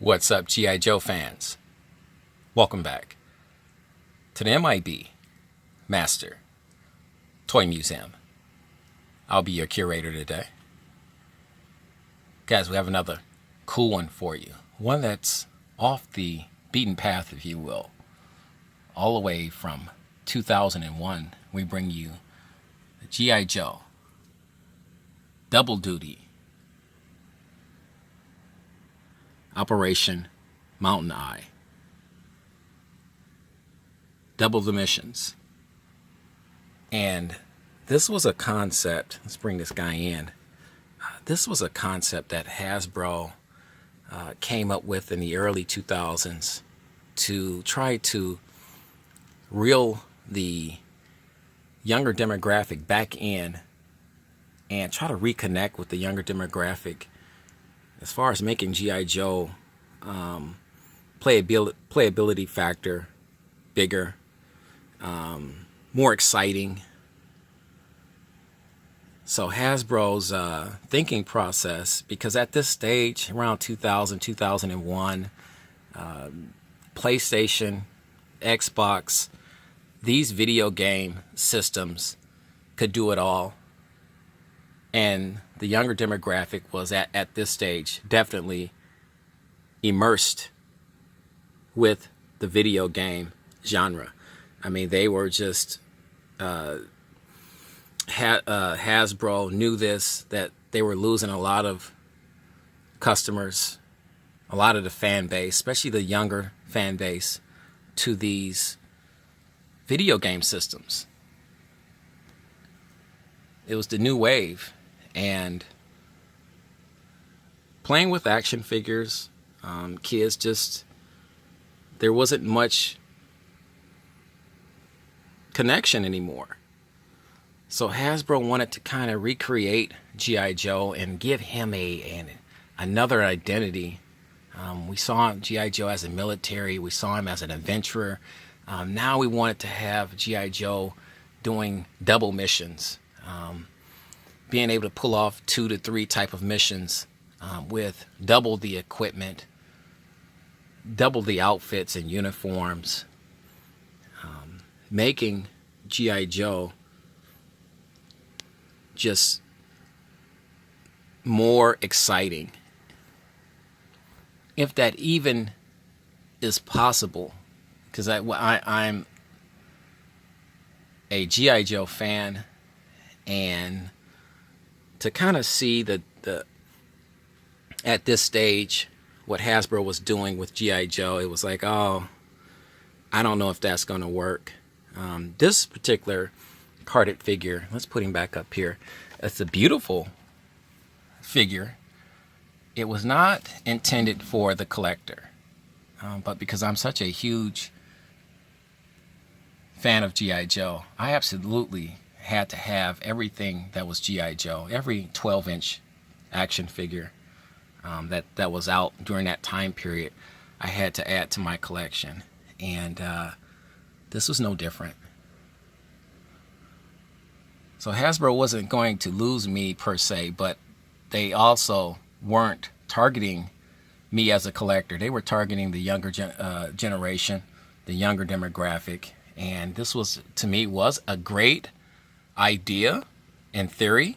What's up, G.I. Joe fans? Welcome back to the M.I.B. Master Toy Museum. I'll be your curator today. Guys, we have another cool one for you. One that's off the beaten path, if you will. All the way from 2001, we bring you the G.I. Joe Double Duty Operation Mountain Eye. Double the missions. And this was a concept. Let's bring this guy in. This was a concept that Hasbro came up with in the early 2000s to try to reel the younger demographic back in and try to reconnect with the younger demographic as far as making G.I. Joe playability factor bigger, more exciting. So Hasbro's thinking process, because at this stage, around 2000, 2001, PlayStation, Xbox, these video game systems could do it all. And the younger demographic was at this stage definitely immersed with the video game genre. I mean, they were just Hasbro knew this, that they were losing a lot of customers, a lot of the fan base, especially the younger fan base, to these video game systems. It was the new wave, and playing with action figures, kids just, there wasn't much connection anymore. So Hasbro wanted to kind of recreate G.I. Joe and give him another identity. We saw G.I. Joe as a military. We saw him as an adventurer. Now we wanted to have G.I. Joe doing double missions, being able to pull off 2 to 3 type of missions with double the equipment, double the outfits and uniforms, making G.I. Joe just more exciting, if that even is possible, because I'm a G.I. Joe fan, and to kind of see the at this stage what Hasbro was doing with G.I. Joe, it was like, oh, I don't know if that's going to work. This particular carded figure, let's put him back up here. It's a beautiful figure. It was not intended for the collector, but because I'm such a huge fan of G.I. Joe, I absolutely had to have everything that was G.I. Joe, every 12-inch action figure that was out during that time period. I had to add to my collection, and this was no different. So Hasbro wasn't going to lose me per se, but they also weren't targeting me as a collector. They were targeting the younger generation, the younger demographic. And this was, to me, was a great idea in theory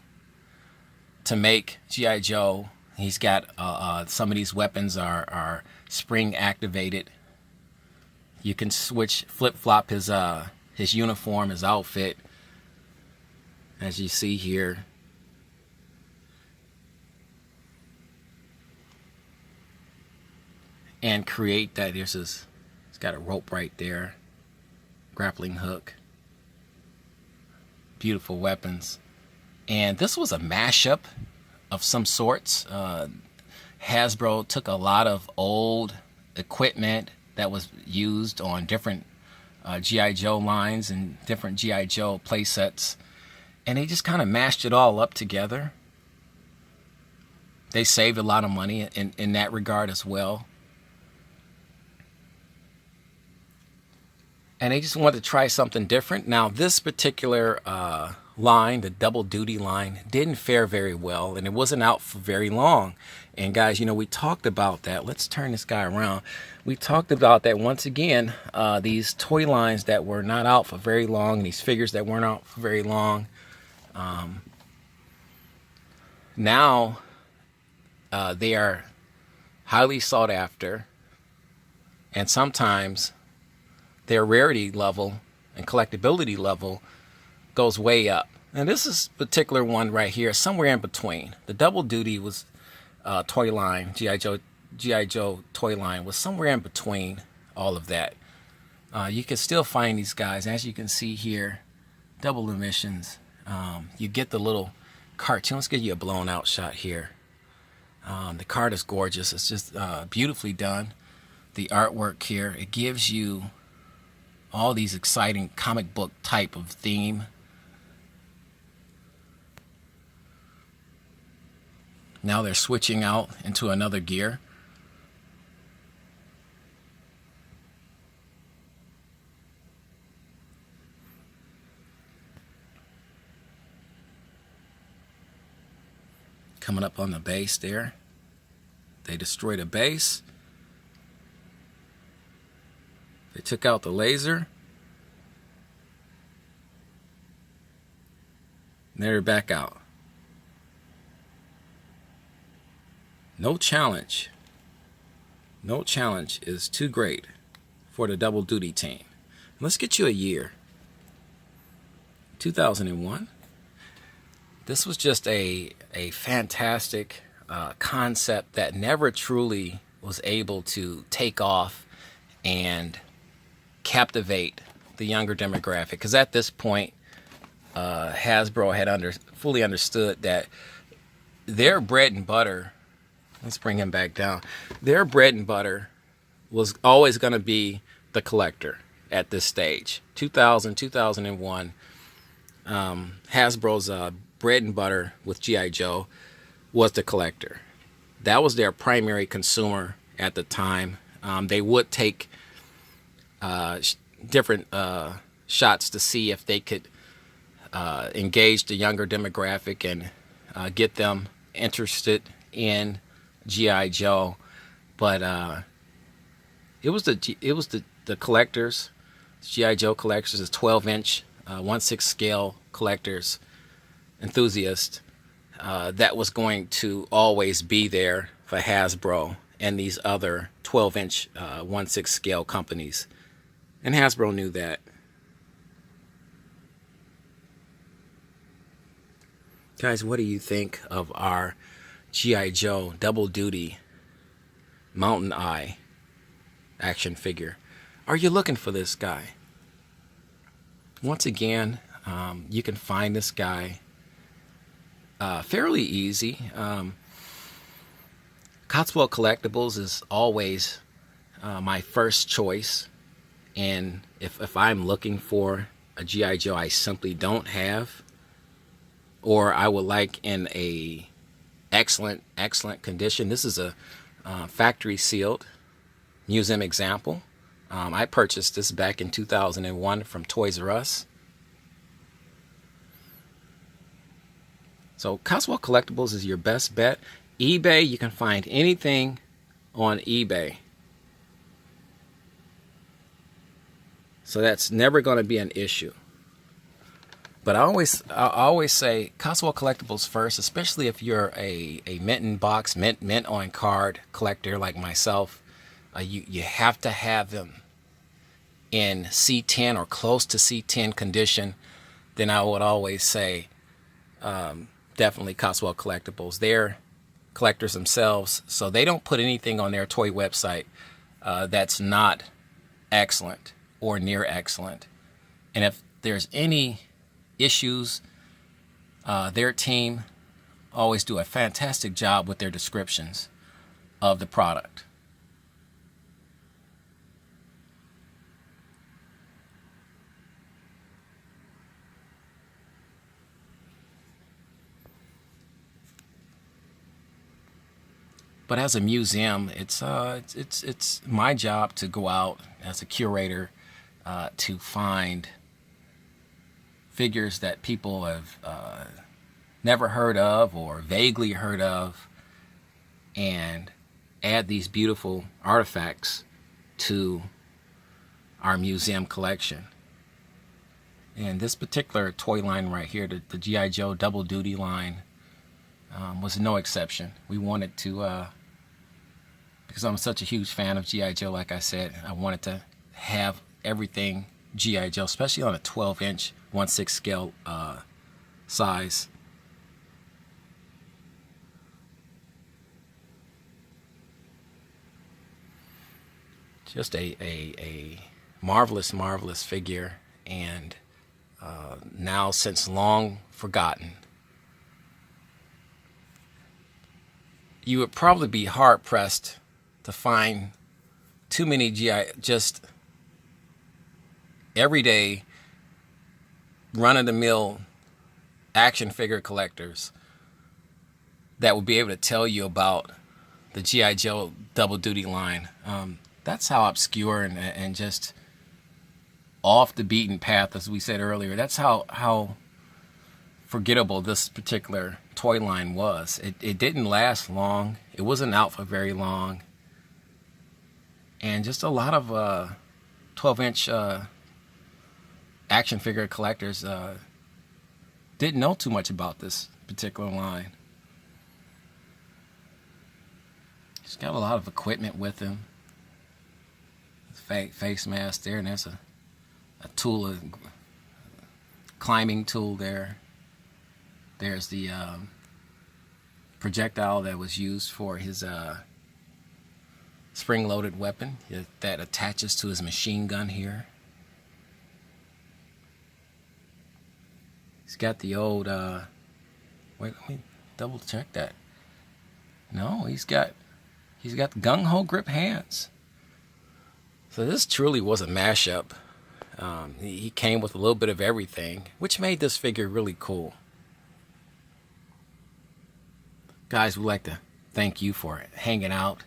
to make G.I. Joe. He's got some of these weapons are spring activated. You can flip-flop his uniform, his outfit, as you see here. And create that. It's got a rope right there, grappling hook, beautiful weapons. And this was a mashup of some sorts. Hasbro took a lot of old equipment that was used on different G.I. Joe lines and different G.I. Joe play sets, and they just kind of mashed it all up together. They saved a lot of money in that regard as well. And they just wanted to try something different. Now, this particular line, the double duty line, didn't fare very well, and it wasn't out for very long. And guys, we talked about that. Let's turn this guy around. We talked about that once again, these toy lines that were not out for very long, these figures that weren't out for very long. Now they are highly sought after, and sometimes their rarity level and collectability level goes way up. And this is particular one right here, somewhere in between. The double duty was toy line, G.I. Joe toy line was somewhere in between all of that. You can still find these guys, as you can see here, double emissions. You get the little cartoon. Let's give you a blown out shot here. The card is gorgeous. It's just beautifully done. The artwork here, it gives you all these exciting comic book type of theme. Now they're switching out into another gear. Coming up on the base there. They destroyed a base. They took out the laser. And they're back out. No challenge. No challenge is too great for the double duty team. Let's get you a year. 2001. This was just a fantastic concept that never truly was able to take off and captivate the younger demographic. Because at this point, Hasbro had fully understood that their bread and butter, let's bring him back down, their bread and butter was always going to be the collector at this stage. 2000, 2001, Hasbro's bread and butter with G.I. Joe was the collector. That was their primary consumer at the time. They would take different shots to see if they could engage the younger demographic and get them interested in G.I. Joe. But it was the collectors, G.I. Joe collectors, the 12-inch 1/6 scale collectors, enthusiast, that was going to always be there for Hasbro and these other 12-inch 1/6 scale companies. And Hasbro knew that. Guys, what do you think of our G.I. Joe double duty Mountain Eye action figure? Are you looking for this guy? Once again, you can find this guy fairly easy. Cotswold Collectibles is always my first choice, and if I'm looking for a G.I. Joe I simply don't have, or I would like in a excellent condition, this is a factory sealed museum example. I purchased this back in 2001 from Toys R Us. So Cotswold Collectibles is your best bet. eBay, you can find anything on eBay. So that's never going to be an issue. But I always say Cotswold Collectibles first, especially if you're a mint in box, mint on card collector like myself. You have to have them in C10 or close to C10 condition. Then I would always say definitely Cotswold Collectibles. They're collectors themselves, so they don't put anything on their toy website that's not excellent or near excellent. And if there's any issues, their team always do a fantastic job with their descriptions of the product. But as a museum, it's my job to go out as a curator to find figures that people have never heard of or vaguely heard of, and add these beautiful artifacts to our museum collection. And this particular toy line right here, the G.I. Joe Double Duty line, was no exception. We wanted to, because I'm such a huge fan of G.I. Joe, like I said, I wanted to have everything G.I. Joe, especially on a 12-inch 1/6 scale size. Just a marvelous, marvelous figure, and now since long forgotten. You would probably be hard-pressed to find too many just everyday, run-of-the-mill action figure collectors that would be able to tell you about the G.I. Joe Double Duty line. That's how obscure and just off the beaten path, as we said earlier. That's how forgettable this particular toy line was. It didn't last long. It wasn't out for very long. And just a lot of 12-inch action figure collectors didn't know too much about this particular line. He's got a lot of equipment with him. Face mask there, and there's a tool, a climbing tool there. There's the projectile that was used for his spring-loaded weapon that attaches to his machine gun here. He's got the old, wait, let me double check that. No, he's got gung-ho grip hands. So this truly was a mashup. He came with a little bit of everything, which made this figure really cool. Guys, we'd like to thank you for hanging out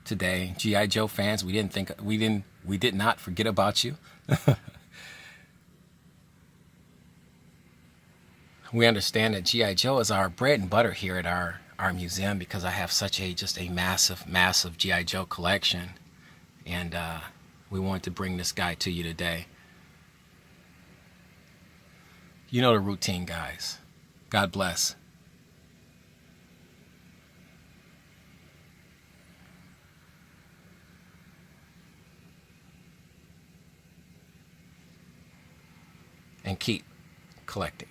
today. G.I. Joe fans, we did not forget about you. We understand that G.I. Joe is our bread and butter here at our museum, because I have such a massive G.I. Joe collection, and we wanted to bring this guy to you today. You know the routine, guys. God bless. And keep collecting.